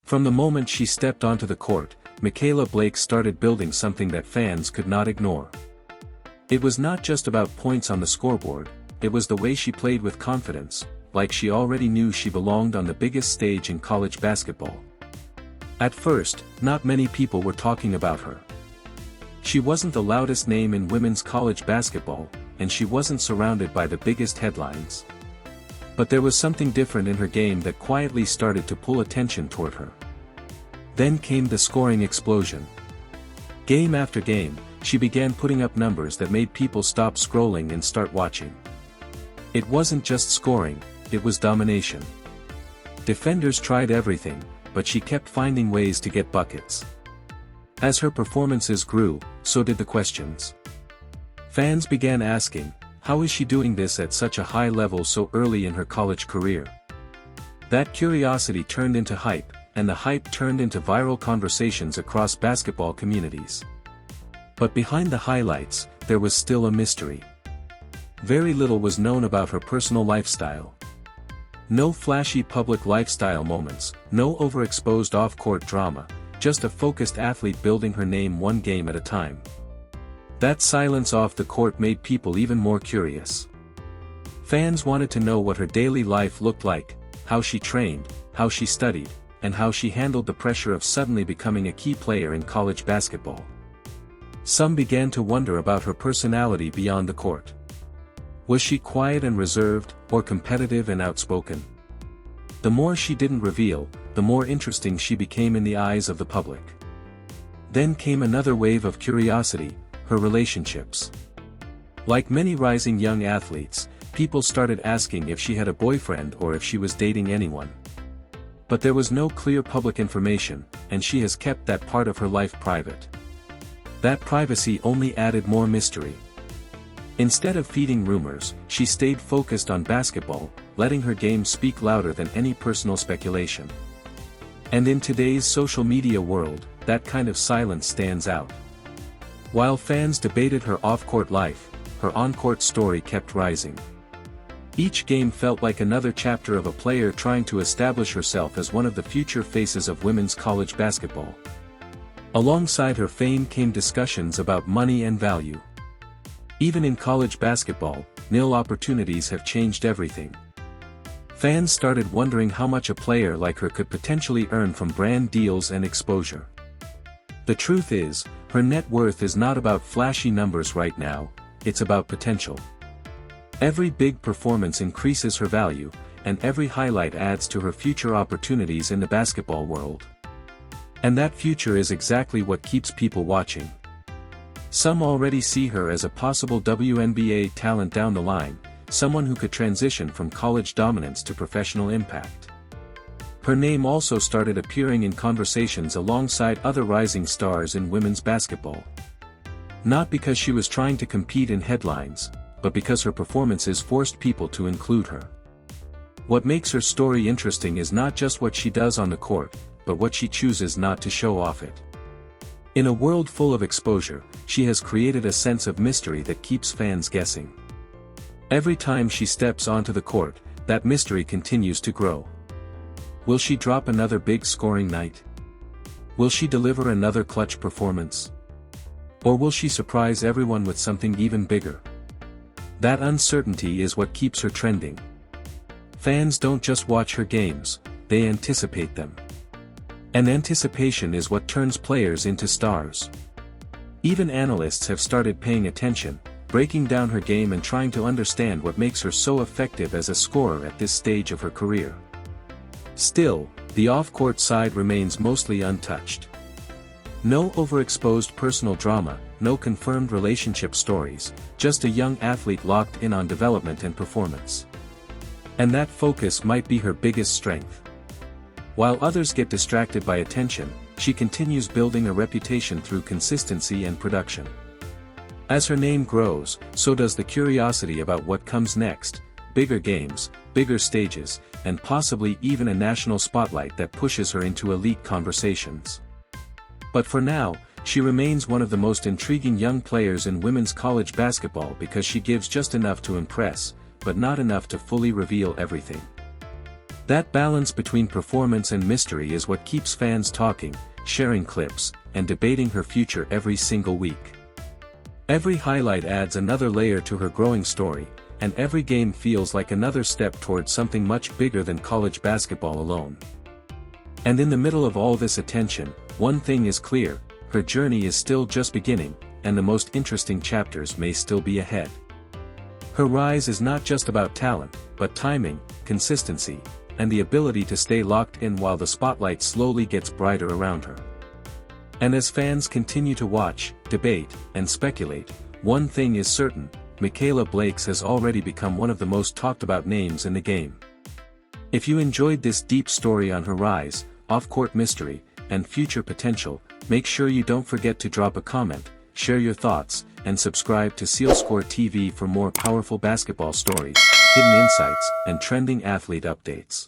From the moment she stepped onto the court, Mikayla Blakes started building something that fans could not ignore. It was not just about points on the scoreboard, it was the way she played with confidence, like she already knew she belonged on the biggest stage in college basketball. At first, not many people were talking about her. She wasn't the loudest name in women's college basketball, and she wasn't surrounded by the biggest headlines. But there was something different in her game that quietly started to pull attention toward her. Then came the scoring explosion. Game after game, she began putting up numbers that made people stop scrolling and start watching. It wasn't just scoring, it was domination. Defenders tried everything, but she kept finding ways to get buckets. As her performances grew, so did the questions. Fans began asking, how is she doing this at such a high level so early in her college career? That curiosity turned into hype, and the hype turned into viral conversations across basketball communities. But behind the highlights, there was still a mystery. Very little was known about her personal lifestyle. No flashy public lifestyle moments, no overexposed off-court drama, just a focused athlete building her name one game at a time. That silence off the court made people even more curious. Fans wanted to know what her daily life looked like, how she trained, how she studied, and how she handled the pressure of suddenly becoming a key player in college basketball. Some began to wonder about her personality beyond the court. Was she quiet and reserved, or competitive and outspoken? The more she didn't reveal, the more interesting she became in the eyes of the public. Then came another wave of curiosity, her relationships. Like many rising young athletes, people started asking if she had a boyfriend or if she was dating anyone. But there was no clear public information, and she has kept that part of her life private. That privacy only added more mystery. Instead of feeding rumors, she stayed focused on basketball, letting her game speak louder than any personal speculation. And in today's social media world, that kind of silence stands out. While fans debated her off-court life, her on-court story kept rising. Each game felt like another chapter of a player trying to establish herself as one of the future faces of women's college basketball. Alongside her fame came discussions about money and value. Even in college basketball, nil opportunities have changed everything. Fans started wondering how much a player like her could potentially earn from brand deals and exposure. The truth is, her net worth is not about flashy numbers right now, it's about potential. Every big performance increases her value, and every highlight adds to her future opportunities in the basketball world. And that future is exactly what keeps people watching. Some already see her as a possible WNBA talent down the line, someone who could transition from college dominance to professional impact. Her name also started appearing in conversations alongside other rising stars in women's basketball. Not because she was trying to compete in headlines, but because her performances forced people to include her. What makes her story interesting is not just what she does on the court, but what she chooses not to show off it. In a world full of exposure, she has created a sense of mystery that keeps fans guessing. Every time she steps onto the court, that mystery continues to grow. Will she drop another big scoring night? Will she deliver another clutch performance? Or will she surprise everyone with something even bigger? That uncertainty is what keeps her trending. Fans don't just watch her games, they anticipate them. And anticipation is what turns players into stars. Even analysts have started paying attention, breaking down her game and trying to understand what makes her so effective as a scorer at this stage of her career. Still, the off-court side remains mostly untouched. No overexposed personal drama, no confirmed relationship stories, just a young athlete locked in on development and performance. And that focus might be her biggest strength. While others get distracted by attention, she continues building a reputation through consistency and production. As her name grows, so does the curiosity about what comes next, bigger games, bigger stages, and possibly even a national spotlight that pushes her into elite conversations. But for now, she remains one of the most intriguing young players in women's college basketball because she gives just enough to impress, but not enough to fully reveal everything. That balance between performance and mystery is what keeps fans talking, sharing clips, and debating her future every single week. Every highlight adds another layer to her growing story, and every game feels like another step towards something much bigger than college basketball alone. And in the middle of all this attention, one thing is clear: her journey is still just beginning, and the most interesting chapters may still be ahead. Her rise is not just about talent, but timing, consistency, and the ability to stay locked in while the spotlight slowly gets brighter around her. And as fans continue to watch, debate, and speculate, one thing is certain: Mikayla Blakes has already become one of the most talked about names in the game. If you enjoyed this deep story on her rise, off-court mystery, and future potential, make sure you don't forget to drop a comment, share your thoughts, and subscribe to SealScore TV for more powerful basketball stories, hidden insights, and trending athlete updates.